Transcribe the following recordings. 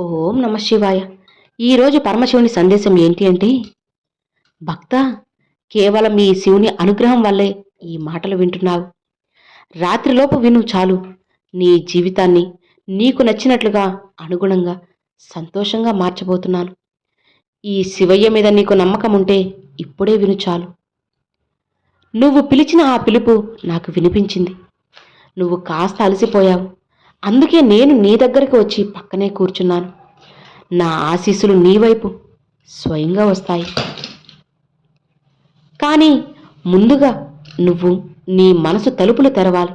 ఓం నమ శివాయ. ఈరోజు పరమశివుని సందేశం ఏంటి అంటే, భక్త, కేవలం ఈ శివుని అనుగ్రహం వల్లే ఈ మాటలు వింటున్నావు. రాత్రిలోపు విను చాలు. నీ జీవితాన్ని నీకు నచ్చినట్లుగా, అనుగుణంగా, సంతోషంగా మార్చబోతున్నాను. ఈ శివయ్య మీద నీకు నమ్మకం ఉంటే ఇప్పుడే విను చాలు. నువ్వు పిలిచిన ఆ పిలుపు నాకు వినిపించింది. నువ్వు కాస్త అలసిపోయావు. అందుకే నేను నీ దగ్గరికి వచ్చి పక్కనే కూర్చున్నాను. నా ఆశీస్సులు నీ వైపు స్వయంగా వస్తాయి. కానీ ముందుగా నువ్వు నీ మనసు తలుపులు తెరవాలి.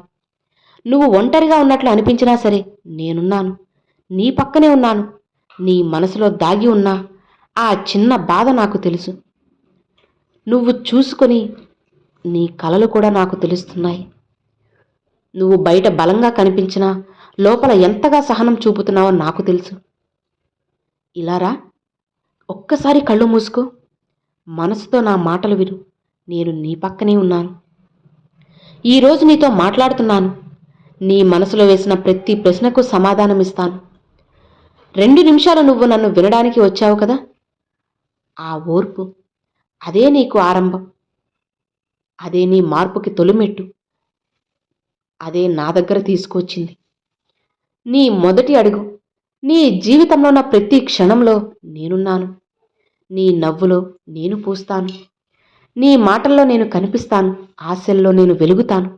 నువ్వు ఒంటరిగా ఉన్నట్లు అనిపించినా సరే నేనున్నాను, నీ పక్కనే ఉన్నాను. నీ మనసులో దాగి ఉన్న ఆ చిన్న బాధ నాకు తెలుసు. నువ్వు చూసుకొని నీ కలలు కూడా నాకు తెలుస్తున్నాయి. నువ్వు బయట బలంగా కనిపించినా లోపల ఎంతగా సహనం చూపుతున్నావో నాకు తెలుసు. ఇలారా, ఒక్కసారి కళ్ళు మూసుకో. మనసుతో నా మాటలు విను. నేను నీ పక్కనే ఉన్నాను. ఈరోజు నీతో మాట్లాడుతున్నాను. నీ మనసులో వేసిన ప్రతి ప్రశ్నకు సమాధానమిస్తాను. 2 నిమిషాలు నువ్వు నన్ను వినడానికి వచ్చావు కదా, ఆ ఓర్పు, అదే నీకు ఆరంభం. అదే నీ మార్పుకి తొలిమెట్టు. అదే నా దగ్గర తీసుకొచ్చింది నీ మొదటి అడుగు. నీ జీవితంలో ఉన్న ప్రతి క్షణంలో నేనున్నాను. నీ నవ్వులో నేను పూస్తాను. నీ మాటల్లో నేను కనిపిస్తాను. ఆశల్లో నేను వెలుగుతాను.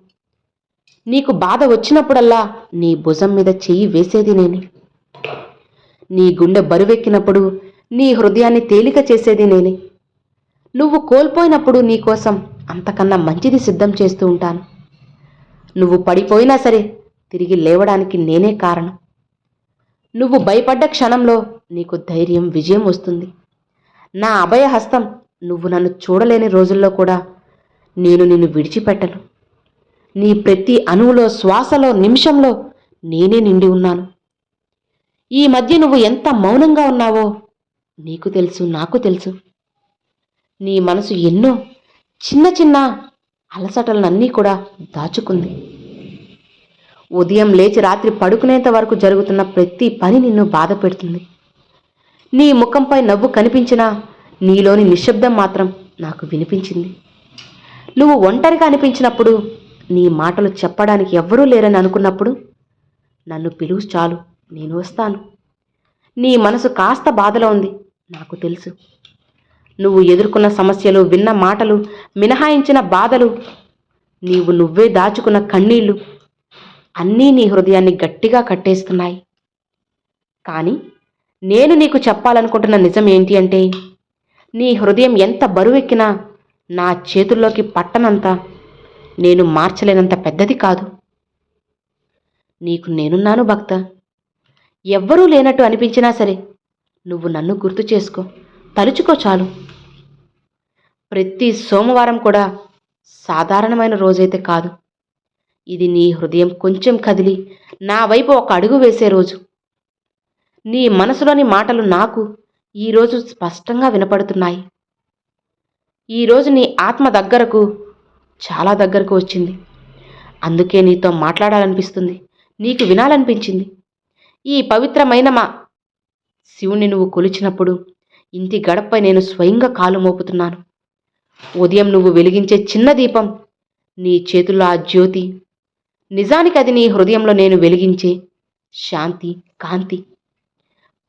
నీకు బాధ వచ్చినప్పుడల్లా నీ భుజం మీద చెయ్యి వేసేది నేనే. నీ గుండె బరువెక్కినప్పుడు నీ హృదయాన్ని తేలిక చేసేది నేనే. నువ్వు కోల్పోయినప్పుడు నీకోసం అంతకన్నా మంచిది సిద్ధం చేస్తూ ఉంటాను. నువ్వు పడిపోయినా సరే తిరిగి లేవడానికి నేనే కారణం. నువ్వు భయపడ్డ క్షణంలో నీకు ధైర్యం, విజయం వస్తుంది. నా అభయహస్తం నువ్వు నన్ను చూడలేని రోజుల్లో కూడా నేను నిన్ను విడిచిపెట్టను. నీ ప్రతి అణువులో, శ్వాసలో, నిమిషంలో నేనే నిండి ఉన్నాను. ఈ మధ్య నువ్వు ఎంత మౌనంగా ఉన్నావో నీకు తెలుసు, నాకు తెలుసు. నీ మనసు ఎన్నో చిన్న చిన్న అలసటలనన్నీ కూడా దాచుకుంది. ఉదయం లేచి రాత్రి పడుకునేంత వరకు జరుగుతున్న ప్రతి పని నిన్ను బాధ పెడుతుంది. నీ ముఖంపై నవ్వు కనిపించినా నీలోని నిశ్శబ్దం మాత్రం నాకు వినిపించింది. నువ్వు ఒంటరిగా అనిపించినప్పుడు, నీ మాటలు చెప్పడానికి ఎవ్వరూ లేరని అనుకున్నప్పుడు నన్ను పిలువు చాలు, నేను వస్తాను. నీ మనసు కాస్త బాధలో ఉంది, నాకు తెలుసు. నువ్వు ఎదుర్కొన్న సమస్యలు, విన్న మాటలు, మినహాయించిన బాధలు, నువ్వే దాచుకున్న కన్నీళ్లు అన్నీ నీ హృదయాన్ని గట్టిగా కట్టేస్తున్నాయి. కానీ నేను నీకు చెప్పాలనుకుంటున్న నిజం ఏంటి అంటే, నీ హృదయం ఎంత బరువెక్కినా నా చేతుల్లోకి పట్టనంత, నేను మార్చలేనంత పెద్దది కాదు. నీకు నేనున్నాను భక్త. ఎవ్వరూ లేనట్టు అనిపించినా సరే నువ్వు నన్ను గుర్తు చేసుకో, తలుచుకో చాలు. ప్రతి సోమవారం కూడా సాధారణమైన రోజైతే కాదు. ఇది నీ హృదయం కొంచెం కదిలి నా వైపు ఒక అడుగు వేసే రోజు. నీ మనసులోని మాటలు నాకు ఈరోజు స్పష్టంగా వినపడుతున్నాయి. ఈరోజు నీ ఆత్మ దగ్గరకు, చాలా దగ్గరకు వచ్చింది. అందుకే నీతో మాట్లాడాలనిపిస్తుంది, నీకు వినాలనిపించింది. ఈ పవిత్రమైన మా శివుణ్ణి నువ్వు కొలిచినప్పుడు ఇంటి గడపపై నేను స్వయంగా కాలు మోపుతున్నాను. ఉదయం నువ్వు వెలిగించే చిన్న దీపం, నీ చేతుల్లో ఆ జ్యోతి, నిజానికి అది నీ హృదయంలో నేను వెలిగించే శాంతి, కాంతి.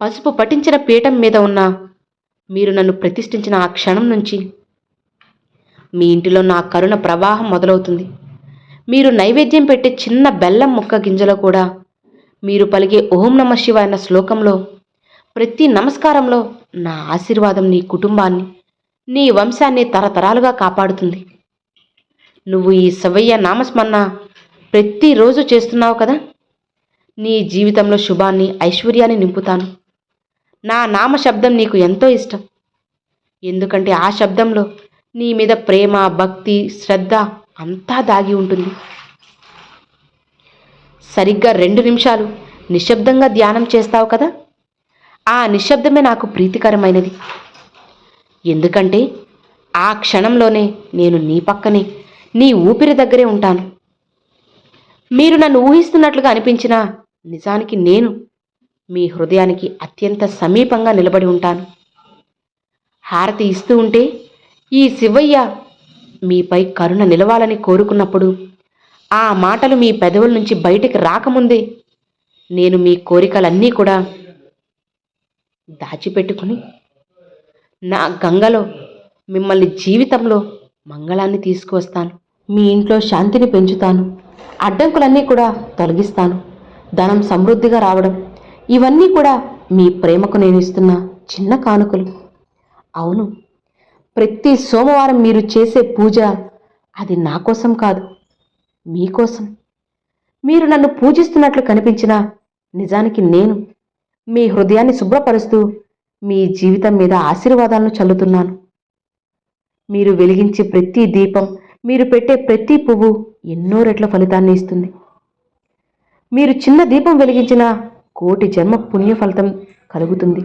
పసుపు పట్టించిన పీఠం మీద ఉన్న మీరు నన్ను ప్రతిష్ఠించిన ఆ క్షణం నుంచి మీ ఇంటిలో నా కరుణ ప్రవాహం మొదలవుతుంది. మీరు నైవేద్యం పెట్టే చిన్న బెల్లం ముక్క గింజలో కూడా, మీరు పలికే ఓం నమ శివాయ అన్న శ్లోకంలో, ప్రతి నమస్కారంలో నా ఆశీర్వాదం నీ కుటుంబాన్ని, నీ వంశాన్ని తరతరాలుగా కాపాడుతుంది. నువ్వు ఈ శివయ్య నామస్మరణ ప్రతిరోజు చేస్తున్నావు కదా, నీ జీవితంలో శుభాన్ని, ఐశ్వర్యాన్ని నింపుతాను. నా నామ శబ్దం నీకు ఎంతో ఇష్టం. ఎందుకంటే ఆ శబ్దంలో నీ మీద ప్రేమ, భక్తి, శ్రద్ధ అంతా దాగి ఉంటుంది. సరిగ్గా 2 నిమిషాలు నిశ్శబ్దంగా ధ్యానం చేస్తావు కదా, ఆ నిశ్శబ్దమే నాకు ప్రీతికరమైనది. ఎందుకంటే ఆ క్షణంలోనే నేను నీ పక్కనే, నీ ఊపిరి దగ్గరే ఉంటాను. మీరు నన్ను ఊహిస్తున్నట్లుగా అనిపించినా నిజానికి నేను మీ హృదయానికి అత్యంత సమీపంగా నిలబడి ఉంటాను. హారతి ఇస్తూ ఉంటే ఈ శివయ్య మీపై కరుణ నిలవాలని కోరుకున్నప్పుడు ఆ మాటలు మీ పెదవుల నుంచి బయటికి రాకముందే నేను మీ కోరికలన్నీ కూడా దాచిపెట్టుకుని నా గంగలో మిమ్మల్ని జీవితంలో మంగళాన్ని తీసుకువస్తాను. మీ ఇంట్లో శాంతిని పెంచుతాను. అడ్డంకులన్నీ కూడా తొలగిస్తాను. ధనం సమృద్ధిగా రావడం, ఇవన్నీ కూడా మీ ప్రేమకు నేను ఇస్తున్న చిన్న కానుకలు. అవును, ప్రతి సోమవారం మీరు చేసే పూజ అది నా కోసం కాదు, మీకోసం. మీరు నన్ను పూజిస్తున్నట్లు కనిపించినా నిజానికి నేను మీ హృదయాన్ని శుభ్రపరుస్తూ మీ జీవితం మీద ఆశీర్వాదాలను చల్లుతున్నాను. మీరు వెలిగించే ప్రతి దీపం, మీరు పెట్టే ప్రతి పువ్వు ఎన్నో రెట్ల ఫలితాన్ని ఇస్తుంది. మీరు చిన్న దీపం వెలిగించిన కోటి జన్మ పుణ్య ఫలితం కలుగుతుంది.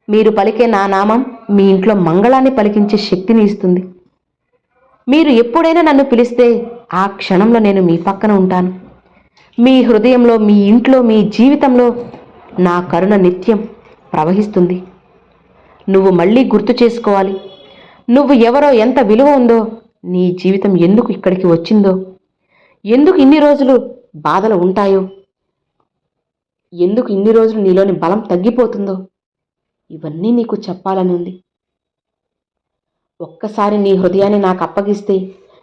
మీరు పలికే నా నామం మీ ఇంట్లో మంగళాన్ని పలికించే శక్తిని ఇస్తుంది. మీరు ఎప్పుడైనా నన్ను పిలిస్తే ఆ క్షణంలో నేను మీ పక్కన ఉంటాను. మీ హృదయంలో, మీ ఇంట్లో, మీ జీవితంలో నా కరుణ నిత్యం ప్రవహిస్తుంది. నువ్వు మళ్ళీ గుర్తు చేసుకోవాలి, నువ్వు ఎవరో, ఎంత విలువ ఉందో, నీ జీవితం ఎందుకు ఇక్కడికి వచ్చిందో, ఎందుకు ఇన్ని రోజులు బాధలు ఉంటాయో, ఎందుకు ఇన్ని రోజులు నీలోని బలం తగ్గిపోతుందో ఇవన్నీ నీకు చెప్పాలని ఉంది. ఒక్కసారి నీ హృదయాన్ని నాకు అప్పగిస్తే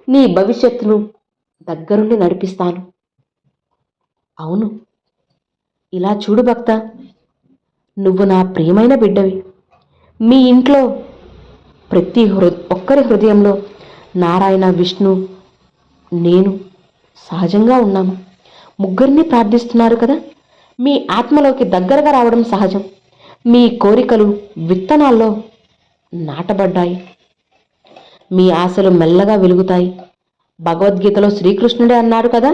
నీ భవిష్యత్తును దగ్గరుండి నడిపిస్తాను. అవును, ఇలా చూడు భక్త, నువ్వు నా ప్రియమైన బిడ్డవి. మీ ఇంట్లో ప్రతి ఒక్కరి హృదయంలో నారాయణ, విష్ణు, నేను సహజంగా ఉన్నాము. ముగ్గురిని ప్రార్థిస్తున్నారు కదా. మీ ఆత్మలోకి దగ్గరగా రావడం సహజం. మీ కోరికలు విత్తనాల్లో నాటబడ్డాయి. మీ ఆశలు మెల్లగా వెలుగుతాయి. భగవద్గీతలో శ్రీకృష్ణుడే అన్నాడు కదా,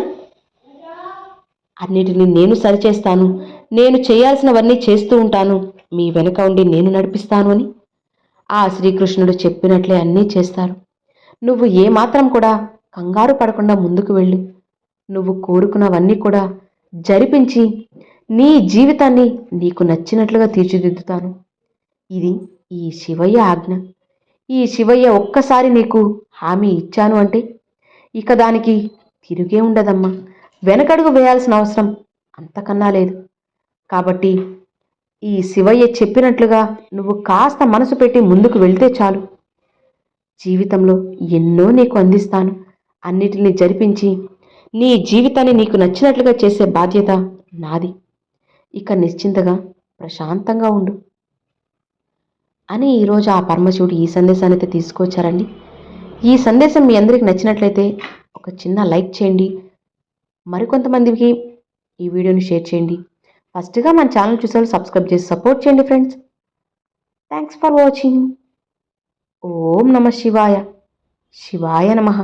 అన్నిటినీ నేను సరిచేస్తాను, నేను చేయాల్సినవన్నీ చేస్తూ ఉంటాను, మీ వెనుక ఉండి నేను నడిపిస్తాను అని. ఆ శ్రీకృష్ణుడు చెప్పినట్లే అన్నీ చేస్తారు. నువ్వు ఏమాత్రం కూడా కంగారు పడకుండా ముందుకు వెళ్ళు. నువ్వు కోరుకున్నవన్నీ కూడా జరిపించి నీ జీవితాన్ని నీకు నచ్చినట్లుగా తీర్చిదిద్దుతాను. ఇది ఈ శివయ్య ఆజ్ఞ. ఈ శివయ్య ఒక్కసారి నీకు హామీ ఇచ్చాను అంటే ఇక దానికి తిరిగే ఉండదమ్మా. వెనకడుగు వేయాల్సిన అవసరం అంతకన్నా లేదు. కాబట్టి ఈ శివయ్య చెప్పినట్లుగా నువ్వు కాస్త మనసు పెట్టి ముందుకు వెళ్తే చాలు. జీవితంలో ఎన్నో నీకు అందిస్తాను. అన్నిటినీ జరిపించి నీ జీవితాన్ని నీకు నచ్చినట్లుగా చేసే బాధ్యత నాది. ఇక నిశ్చింతగా ప్రశాంతంగా ఉండు అని ఈరోజు ఆ పరమశివుడు ఈ సందేశాన్ని అయితే తీసుకొచ్చారండి. ఈ సందేశం మీ అందరికి నచ్చినట్లయితే ఒక చిన్న లైక్ చేయండి. మరికొంతమందికి ఈ వీడియోని షేర్ చేయండి. ఫస్ట్గా మన ఛానల్ చూసే సబ్స్క్రైబ్ చేసి సపోర్ట్ చేయండి ఫ్రెండ్స్. Thanks for watching. ఓం నమ శివాయ. శివాయ నమః.